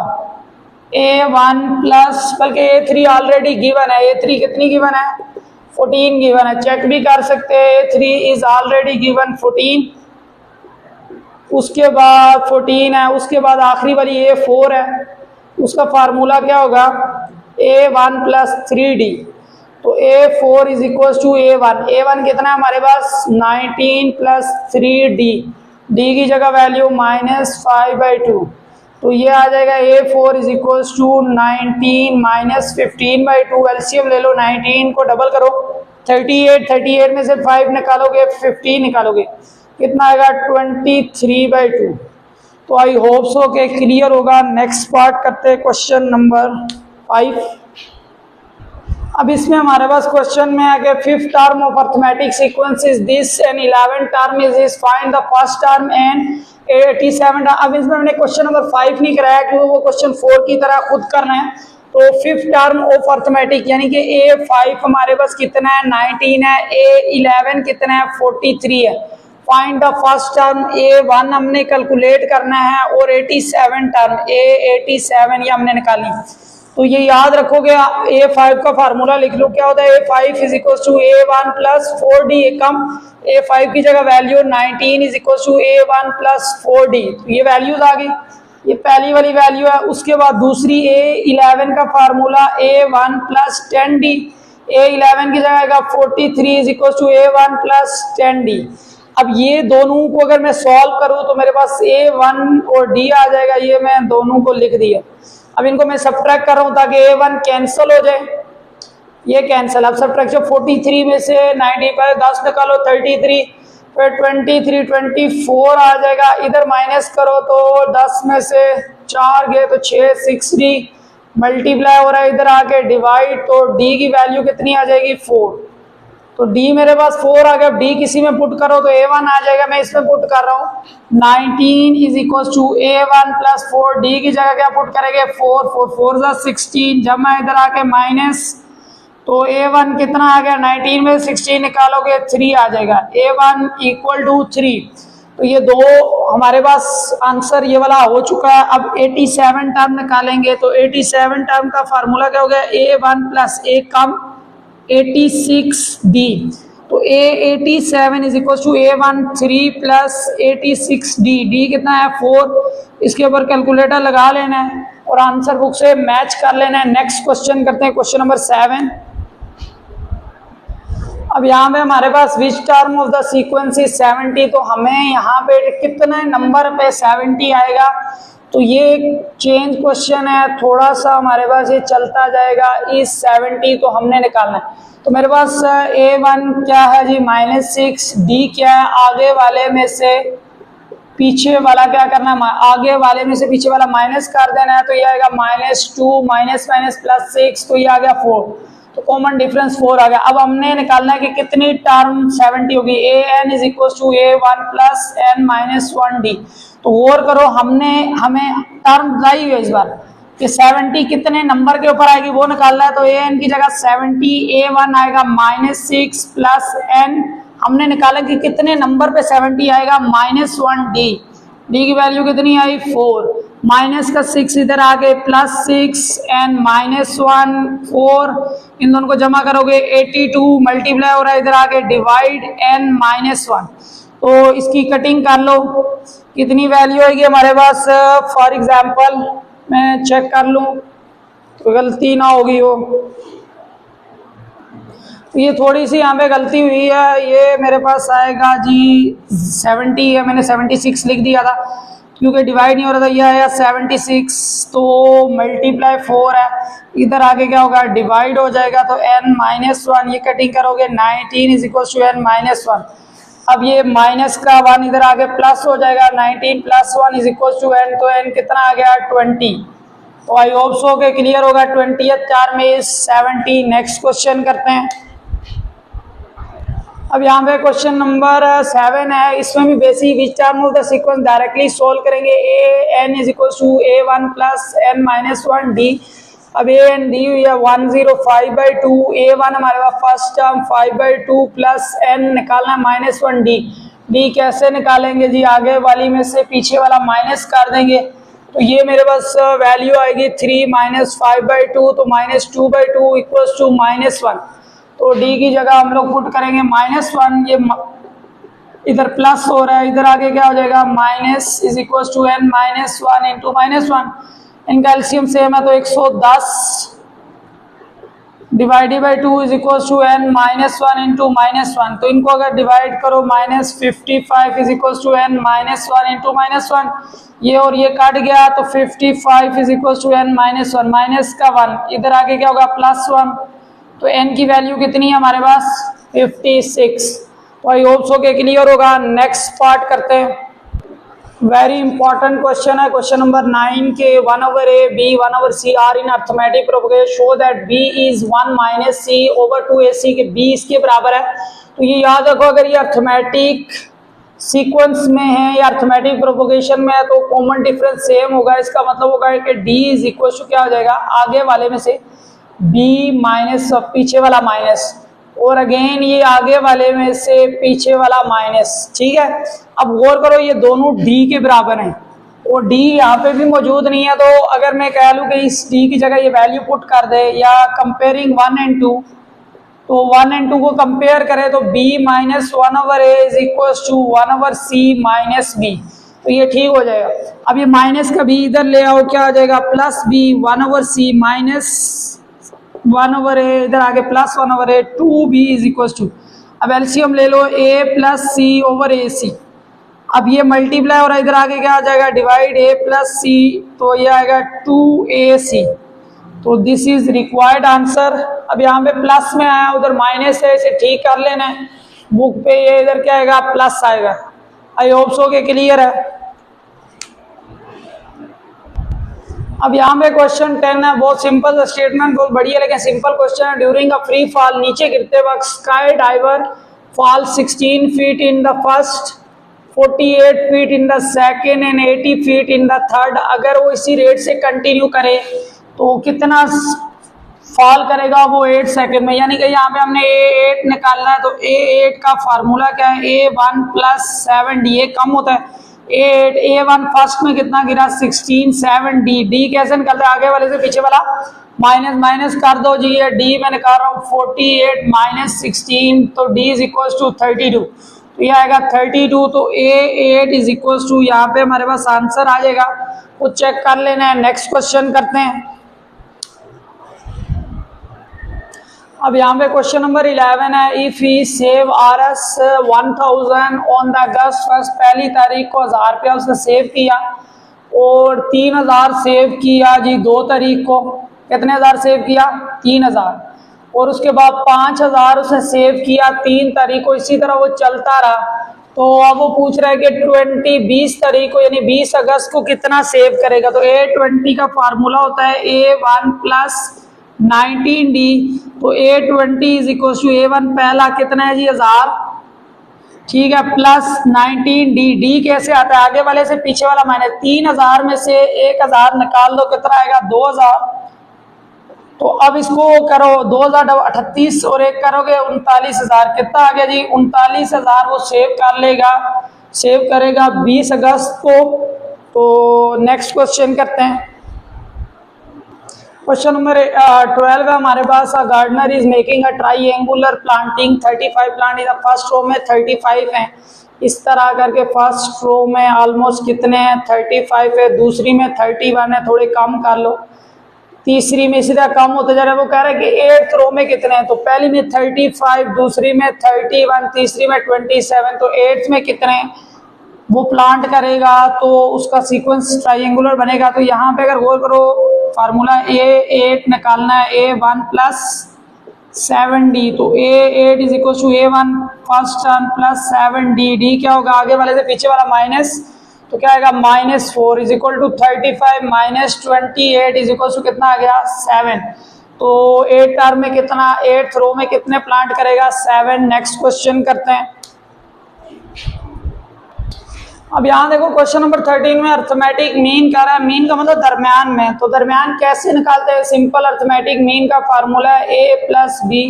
A1 प्लस, बल्कि A3 ऑलरेडी गिवन है, A3 कितनी गिवन है 14 गिवन है, चेक भी कर सकते हैं। A3 इज ऑलरेडी गिवन 14, उसके बाद 14 है, उसके बाद आखिरी वाली A4 है, उसका फार्मूला क्या होगा A1 प्लस 3D, तो A4 is equal to A1 कितना है हमारे पास 19 प्लस 3D, D की जगह वैल्यू -5/2, तो ये आ जाएगा A4 is equal to 19 -15/2, LCM ले लो, 19 को डबल करो 38 में से 5 निकालोगे 15 निकालोगे, कितना आएगा 23/2। तो आई होप सो के क्लियर होगा। नेक्स्ट पार्ट करते हैं, क्वेश्चन नंबर 5। अब इसमें हमारे पास क्वेश्चन में है कि 5th term of arithmetic sequence is this and 11th term is this, find the first term and 87। अब इसमें मैंने क्वेश्चन नंबर 5 नहीं कराया क्योंकि वो क्वेश्चन 4 की तरह खुद करना है। तो 5th टर्म ऑफ अरिथमेटिक यानी कि A5 हमारे पास कितना है 19 है, A11 कितना है 43 है। Find the first term A1 हमने कैलकुलेट करना है और 87 टर्म A87 ये हमने निकाली। तो ये याद रखोगे, A5 का फार्मूला लिख लो, क्या होता है A5 is equal to A1 plus 4D। कम A5 की जगह value 19 is equal to A1 plus 4D। तो ये वैल्यूज आ गई, ये पहली वाली वैल्यू है। उसके बाद दूसरी A11 का formula A1 plus 10D। A11 की जगह आएगा 43 is equal to A1 plus 10D। अब ये दोनों को अगर मैं सॉल्व करूं तो मेरे पास A1 और D आ जाएगा, ये मैं दोनों को लिख दिया। अब इनको मैं सब्ट्रैक्ट कर रहा हूं ताकि A1 कैंसिल हो जाए, ये कैंसिल। अब सब्ट्रैक्शन 43 में से 95 10 निकालो 33, फिर 23 24 आ जाएगा। इधर माइनस करो तो 10 में से 4 गए तो 6 6D मल्टीप्लाई हो रहा है, इधर आके डिवाइड, तो D की वैल्यू कितनी आ जाएगी 4। तो D मेरे पास 4 आ गया। D किसी में पुट करो तो A1 आ जाएगा, मैं इसमें पुट कर रहा हूँ 19 is equal to A1 plus 4। D की जगह क्या पुट करेंगे 4 4 4 16। जब मैं इधर आके माइनस, तो A1 कितना आ गया 19 में 16 निकालोगे 3 आ जाएगा। A1 equal to 3। तो ये दो हमारे पास आंसर ये वाला हो चुका है। अब 87 टर्म निकालेंगे, तो 87 टर्म का फार्मूला क्या हो गया A1 plus A come 86D। तो A87 is equal to A1 3 plus 86D। D कितना है 4। इसके ऊपर कैलकुलेटर लगा लेना है और आंसर बुक से मैच कर लेना है। नेक्स्ट क्वेश्चन करते हैं, क्वेश्चन नंबर 7। अब यहाँ पे हमारे पास which term of the sequence is 70। तो हमें यहाँ पे कितने नंबर पे 70 आएगा, तो ये चेंज क्वेश्चन है, थोड़ा सा हमारे पास ये चलता जाएगा। इस 70 तो हमने निकालना है। तो मेरे पास A1 क्या है जी -6, D क्या है, आगे वाले में से पीछे वाला क्या करना है, आगे वाले में से पीछे वाला माइनस कर देना है। तो ये आएगा -2 माइनस माइनस प्लस 6, तो ये आ गया 4। तो कॉमन डिफरेंस 4 आ गया। अब हमने निकालना है कि कितनी टर्म 70 होगी। an is equal to A1 plus n minus 1D। तो गौर करो, हमें टर्म लाई हुई है इस बार कि 70 कितने नंबर के ऊपर आएगी वो निकालना है। तो an की जगह 70, A1 आएगा -6 प्लस n। हमने निकाला कि कितने नंबर पे 70 आएगा -1D। D की वैल्यू कितनी आई 4। माइनस का 6 इधर आ गए, प्लस 6 एंड -1 4। इन दोनों को जमा करोगे 82 मल्टीप्लाई हो रहा है, इधर आ गए डिवाइड n -1। तो इसकी कटिंग कर लो, कितनी वैल्यू आएगी हमारे पास। फॉर एग्जांपल मैं चेक कर लूं तो गलती ना होगी हो। ये थोड़ी सी यहाँ पे गलती हुई है, ये मेरे पास आएगा जी 70 है, मैंने 76 लिख दिया था क्योंकि डिवाइड नहीं हो रहा था। यह आया 76, तो मल्टीप्लाई 4 है, इधर आगे क्या होगा डिवाइड हो जाएगा, तो n -1। ये कटिंग करोगे 19 इज इक्वल टू n -1। अब ये माइनस का 1 इधर आगे प्लस हो जाएगा, 19 plus 1 is equal to n। तो n कितना आ गया 20। तो आई होप सो के क्लियर होगा। 20th term is 70। Next question करते हैं। अब यहाँ पे क्वेश्चन नंबर 7 है, इसमें भी basic which term of the sequence directly solve करेंगे। an is equal to A1 plus n minus 1D। अब a एंड दी हुई है 105/2। A1 हमारे पास फर्स्ट टर्म 5/2 प्लस n निकालना -1D। D कैसे निकालेंगे जी, आगे वाली में से पीछे वाला माइनस कर देंगे। तो ये मेरे पास वैल्यू आएगी 3 - 5/2, तो -2/2 इक्वल्स टू -1। तो D की जगह हम लोग पुट करेंगे -1। ये इधर प्लस हो रहा है, इधर आगे क्या हो जाएगा minus is equal to n -1 into -1। इनका एलसीएम सेम है तो 110 divided by 2 is equal to n -1 into -1। तो इनको अगर डिवाइड करो -55 is equal to n -1 into -1। ये और ये कट गया तो 55 is equal to n -1 minus का 1, इधर आगे क्या होगा +1। तो n की वैल्यू कितनी है हमारे पास 56। तो आई होप सो के क्लियर होगा। नेक्स्ट पार्ट करते हैं, वेरी इंपॉर्टेंट क्वेश्चन है, क्वेश्चन नंबर 9 के 1/a b 1/c are in arithmetic propagation show that b is 1 - c over 2ac के b इसके बराबर है। तो ये याद रखो, अगर ये अर्थमेटिक सीक्वेंस में है या अर्थमेटिक प्रोपोगेशन में है तो कॉमन डिफरेंस सेम होगा। इसका मतलब होगा कि d इज इक्वल टू क्या हो जाएगा, आगे वाले में से b माइनस पीछे वाला माइनस, और अगेन ये आगे वाले में से पीछे वाला माइनस। ठीक है, अब गौर करो ये दोनों d के बराबर हैं, और डी यहाँ पे भी मौजूद नहीं है, तो अगर मैं कह लूँ कि इस डी की जगह ये वैल्यू पुट कर दे, या कंपेयरिंग 1 एंड 2, तो 1 एंड 2 को कंपेयर करें तो b minus 1/a is equal to 1/c minus b, तो ये ठीक हो जाएगा। अब ये माइनस का भी इधर ले आओ, क्या आ जाएगा, plus b 1/c minus 1/a, इधर आगे plus 1/a 2b is equal to, अब एलसीएम ले लो a plus c over a c, अब ये मल्टीप्लाई और इधर आगे क्या आ जाएगा, डिवाइड a प्लस c, तो ये आएगा 2ac, तो दिस इज रिक्वायर्ड आंसर। अब यहाँ पे प्लस में आया, उधर माइनस है, इसे ठीक कर लेना है, बुक पे ये इधर क्या आएगा, प्लस आएगा। आई होप सो के क्लियर है। अब यहाँ पे क्वेश्चन 10 है, बहुत सिंपल स्टेटमेंट, बहुत बढ़िया लेकिन सिंपल क्वेश्चन है। ड्यूरिंग अ फ्री फॉल, नीचे गिरते वक्त sky diver fall 16 feet in the first, 48 feet in the second and 80 feet in the third. अगर वो इसी रेट से कंटिन्यू करे तो कितना फॉल करेगा, वो 8 सेकेंड में, यानी कि यहाँ पे हमने A8 निकालना है, तो A8 का फार्मूला क्या है, A1 प्लस 7D, ये कम होता है, A1 फर्स्ट में कितना गिरा 16, 7D, D कैसे निकलता है, आगे वाले से पीछे वाला माइनस माइनस कर दो जी, ये D मैं निकाल रहा हूँ 48 माइनस 16, तो D इज इक्वल टू 32, तो ये आएगा 32, तो A8 इज इक्वल टू, यहाँ पे हमारे पास आंसर आ जाएगा, वो चेक कर लेना है। नेक्स्ट क्वेश्चन करते हैं। अब यहाँ पे क्वेश्चन नंबर 11 है, if he save RS 1000 on the August first, पहली तारीख को 1000 रुपया उसने सेव किया, और 3000 सेव किया जी 2 तारीख को, कितने हज़ार सेव किया, 3000, और उसके बाद 5000 उसने सेव किया 3 तारीख को, इसी तरह वो चलता रहा। तो अब वो पूछ रहा है कि 20 तारीख को यानी 20 अगस्त को कितना सेव करेगा, तो A20 का फार्मूला होता है A1 प्लस 19D, तो A20 is equal to A1 पहला कितना है जी 1000, ठीक है, प्लस 19D, D कैसे आता है, आगे वाले से पीछे वाला माइनस, 3000 में से 1000 निकाल दो, कितना आएगा 2000, तो अब इसको करो 2038 और एक करोगे 39000, कितना आ गया जी 39000, वो सेव कर लेगा, सेव करेगा 20 अगस्त को। तो नेक्स्ट क्वेश्चन करते हैं। क्वेश्चन नंबर 12 है हमारे पास, a gardener is making a triangular planting, 35 plant is first row में 35 हैं, इस तरह करके फर्स्ट रो में ऑलमोस्ट कितने हैं 35 है, दूसरी में 31 है, थोड़े कम कर लो, तीसरी में सीधा कम होता जा रहा है। वो कह रहा है कि 8th रो में कितने हैं, तो पहली में 35, दूसरी में 31, तीसरी में 27, तो 8th में कितने हैं वो प्लांट करेगा, तो उसका सीक्वेंस ट्राइएंगुलर बनेगा। तो यहाँ पे अगर गौर करो, फार्मूला A8 निकालना है, A1 प्लस 7D, तो A8 is equal to A1 first term plus 7D, D क्या होगा, आगे वाले से पीछे वाला माइनस, तो क्या आएगा -4 is equal to 35 minus 28 is equal to कितना आ गया 7, तो 8 टर्म में कितना, 8th रो में कितने प्लांट करेगा 7। नेक्स्ट क्वेश्चन करते हैं। अब यहाँ देखो क्वेश्चन नंबर 13 में अर्थमेटिक मीन कह रहा है, मीन का मतलब दरमियान में, तो दरमियान कैसे निकालते हैं, सिंपल अर्थमेटिक मीन का फार्मूला है A plus B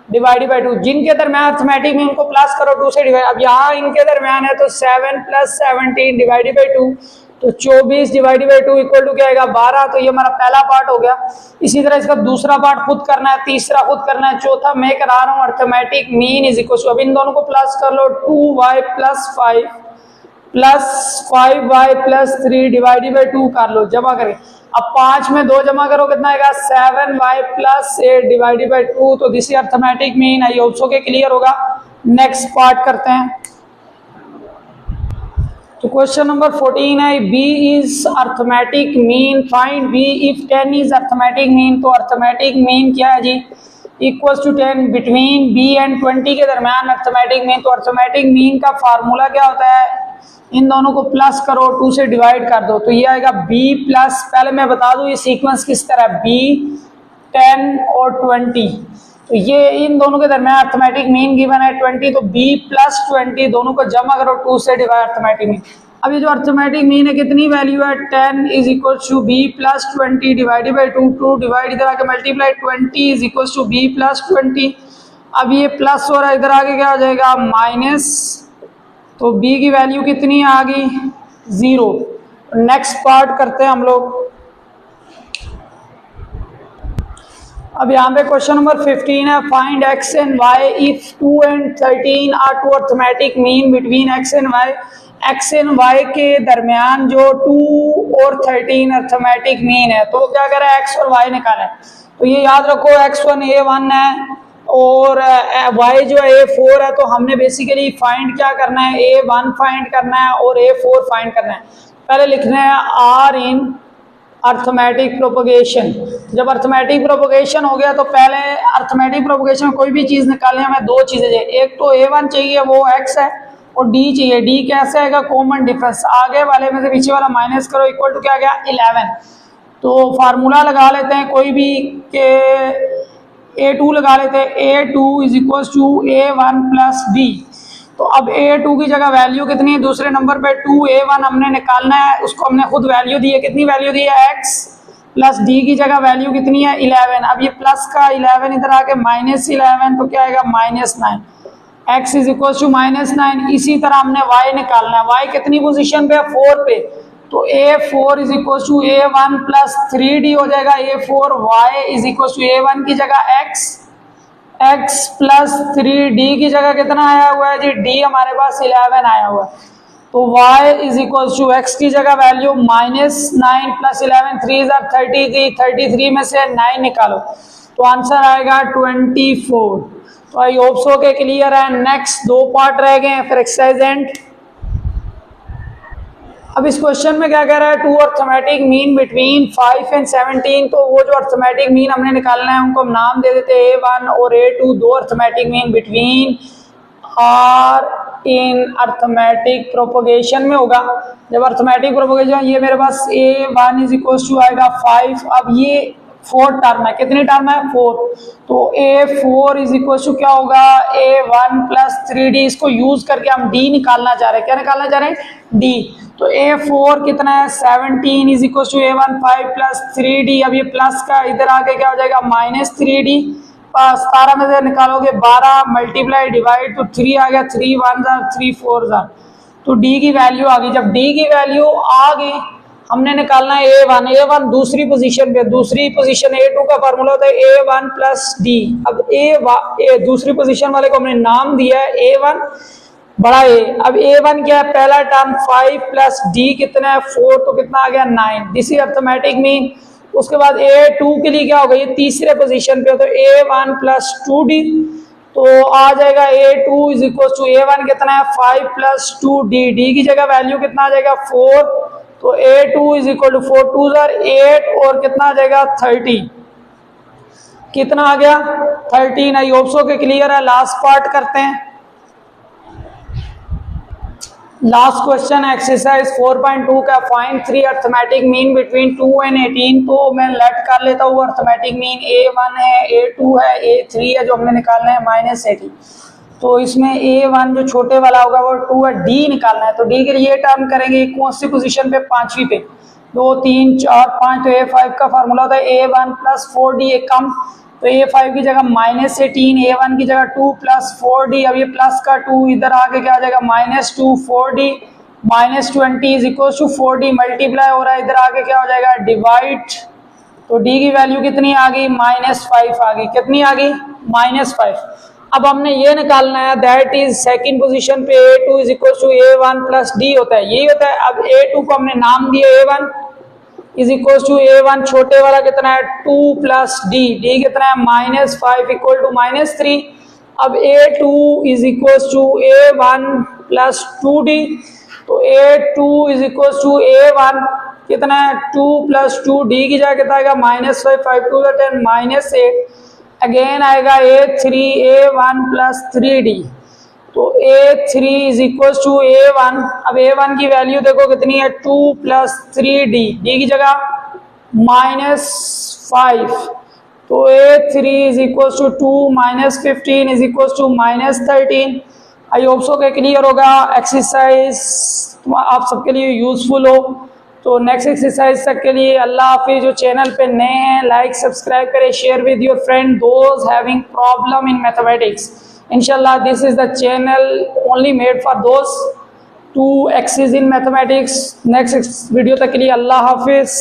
divided by 2, जिनके दरमियान अर्थमेटिक मीन को प्लस करो 2 से डिवाइड, अब यहाँ इनके दरमियान है तो 7 प्लस 17 डिवाइडेड बाई 2, तो 24 डिवाइडेड बाई 2 इक्वल टू क्या आएगा 12, तो ये हमारा पहला पार्ट हो गया। इसी तरह इसका दूसरा पार्ट खुद करना है, तीसरा खुद करना है, चौथा मैं करा रहा हूँ arithmetic mean is equal to, अब इन दोनों को प्लस कर लो 2y plus 5 plus 5y plus 3 divided by 2 कर लो, जमा करें, अब 5 में 2 जमा करो कितना आएगा 7y प्लस 8 डिवाइडेड बाई 2, तो this is arithmetic mean. I hope so के क्लियर होगा। नेक्स्ट पार्ट करते हैं। तो क्वेश्चन नंबर 14 है, B is arithmetic mean, find B if 10 is arithmetic mean, तो अर्थमेटिक मीन क्या है जी, equals to 10 between B and 20 के दरमियान अर्थमेटिक मीन, तो अर्थमेटिक मीन का फार्मूला क्या होता है, इन दोनों को प्लस करो 2 से डिवाइड कर दो, तो ये आएगा B प्लस, पहले मैं बता दूं ये सीक्वेंस किस तरह, B 10 और 20, तो ये इन दोनों के दरमियान अर्थमेटिक मीन गिवन है 20, तो B प्लस 20 दोनों को जमा करो 2 से डिवाइड अर्थमेटिक मीन। अब ये जो अर्थमेटिक मीन है कितनी वैल्यू है 10 is equal to B plus 20 divided by 2, 2 divide इधर आके multiply 20 is equal to B plus 20, अब ये प्लस हो रहा है इधर आगे क्या हो जाएगा माइनस, तो B की वैल्यू कितनी आ गई 0, नेक्स्ट पार्ट करते हैं हम लोग। अब यहाँ पे क्वेश्चन नंबर 15 है, find x and y if 2 and 13 are two arithmetic mean between x and y। x and y के दरमियान जो 2 और 13 अर्थमेटिक मीन है, तो क्या करें, x और y निकालें। तो ये याद रखो x1 a1 है और y जो है a4 है, तो हमने बेसिकली फाइंड क्या करना है, a1 फाइंड करना है और a4 फाइंड करना है। पहले लिखना है r इन अर्थमेटिक प्रोपगेशन। जब अर्थमेटिक प्रोपगेशन हो गया तो पहले अर्थमेटिक प्रोपगेशन में कोई भी चीज निकालने हमें दो चीजें चाहिए, एक तो a1 चाहिए वो x है और d चाहिए। d कैसे आएगा, कॉमन डिफरेंस, आगे वाले में से पीछे वाला माइनस करो, इक्वल टू क्या गया 11। तो फार्मूला लगा लेते हैं कोई भी के a2 लगा लेते हैं, a2 is equal to a1 plus d। तो अब a2 की जगह वैल्यू कितनी है, दूसरे नंबर पे 2a1 हमने निकालना है, उसको हमने खुद वैल्यू दी है, कितनी वैल्यू दी है x प्लस d की जगह वैल्यू कितनी है 11। अब ये प्लस का 11 इधर आके -11, तो क्या आएगा -9, x इज इक्वल टू -9। इसी तरह हमने y निकालना है, y कितनी पोजीशन पे है 4 पे, तो a4 is equal to a1 plus 3d हो जाएगा, a4 y is equal to a1 की जगह x प्लस 3d की जगह कितना आया हुआ है जी, d हमारे पास 11 आया हुआ है। तो y is equal to x की जगह वैल्यू -9 प्लस 11, 3 33, 33 में से 9 निकालो तो आंसर आएगा 24। तो आई होप सो के क्लियर है। नेक्स्ट दो पार्ट रह गए हैं फिर एक्सरसाइज एंड। अब इस क्वेश्चन में क्या कह रहा है, two arithmetic mean between 5 and 17। तो वो जो अर्थमेटिक मीन हमने निकालना है उनको हम नाम दे देते हैं a1 और a2, दो arithmetic mean between are in arithmetic propagation में होगा। जब अर्थमेटिक प्रोपोगेशन, ये मेरे पास a1 इज इक्वल टू आएगा 5, अब ये 4 टर्म है, कितनी टर्म है 4, तो a4 इज इक्वल टू क्या होगा a1 प्लस 3d। इसको यूज करके हम d निकालना चाह रहे हैं, क्या निकालना चाह रहे हैं d। तो a4 कितना है 17 is equal to a1 5 plus 3d। अब ये प्लस का इधर आके क्या हो जाएगा -3d, 17 में से निकालोगे 12 मल्टीप्लाई डिवाइड तो 3 आ गया, 3 1 3 4 तो d की वैल्यू आ गई। जब d की वैल्यू आ गई हमने निकालना है a1 दूसरी पोजीशन पे, दूसरी पोजीशन a2 का फार्मूला होता है a1 प्लस d। अब a दूसरी पोजीशन वाले को हमने नाम दिया है a1 बड़ा a। अब a1 क्या है, पहला टर्म 5 प्लस d कितना है 4, तो कितना आ गया 9, दिस इज अर्थमेटिक मीन। उसके बाद a2 के लिए क्या होगा, ये तीसरे पोजीशन पे, तो a1 प्लस 2d, तो आ जाएगा a2 is equal to a1 कितना है 5 प्लस 2d, d की जगह वैल्यू कितना आ जाएगा 4, तो a2 इज इक्वल टू 4 2 8 और कितना आ जाएगा 30, कितना आ गया 13। आई होप सो के क्लियर है। लास्ट पार्ट करते हैं, लास्ट क्वेश्चन एक्सरसाइज 4.2 का, find 3 arithmetic mean between 2 and 18। तो मैं लेट कर लेता हूँ अर्थमेटिक मीन a1 है, a2 है, a3 है, जो हमने निकालना है -18। तो इसमें a1 जो छोटे वाला होगा वो 2 है, d निकालना है। तो d के लिए टर्म करेंगे कौन सी पोजीशन पे, 5वीं पे, 2 3 4 5, तो a5 का फार्मूला होता है a1 प्लस 4d, एक कम, तो a5 की जगह -18, a1 की जगह 2 प्लस 4d। अब ये प्लस का 2 इधर आके क्या आ जाएगा -2 4d -20 is equal to 4d multiply हो रहा है, इधर आके क्या हो जाएगा डिवाइड, तो d की वैल्यू कितनी आ गई -5 आ गई, कितनी आ गई -5। अब हमने ये निकालना है दैट इज सेकंड पोजीशन पे a2 is equal to a1 plus d होता है, यही होता है। अब a2 को हमने नाम दिया a1 is equal to a1 छोटे वाला कितना है 2 प्लस d, d कितना है -5 इक्वल टू -3। अब a2 is equal to a1 plus 2d, तो a2 is equal to a1 कितना है 2 प्लस 2d की जगह कितना आएगा -5 5 2 10 -8, अगेन आएगा a3 a1 प्लस 3d, तो a3 is equal to a1। अब a1 की वैल्यू देखो कितनी है 2 प्लस 3d, d की जगह -5, तो a3 is equal to 2 -15 is equal to -13। I hope so के क्लियर होगा। एक्सरसाइज आप सबके लिए यूजफुल हो। तो नेक्स्ट एक्सरसाइज तक के लिए अल्लाह हाफिज। जो चैनल पे नए हैं लाइक सब्सक्राइब करें, share with your friend those having problem in mathematics. Inshallah, this is the channel only made for those 2 access in mathematics. Next video तक के लिए अल्लाह हाफिज़।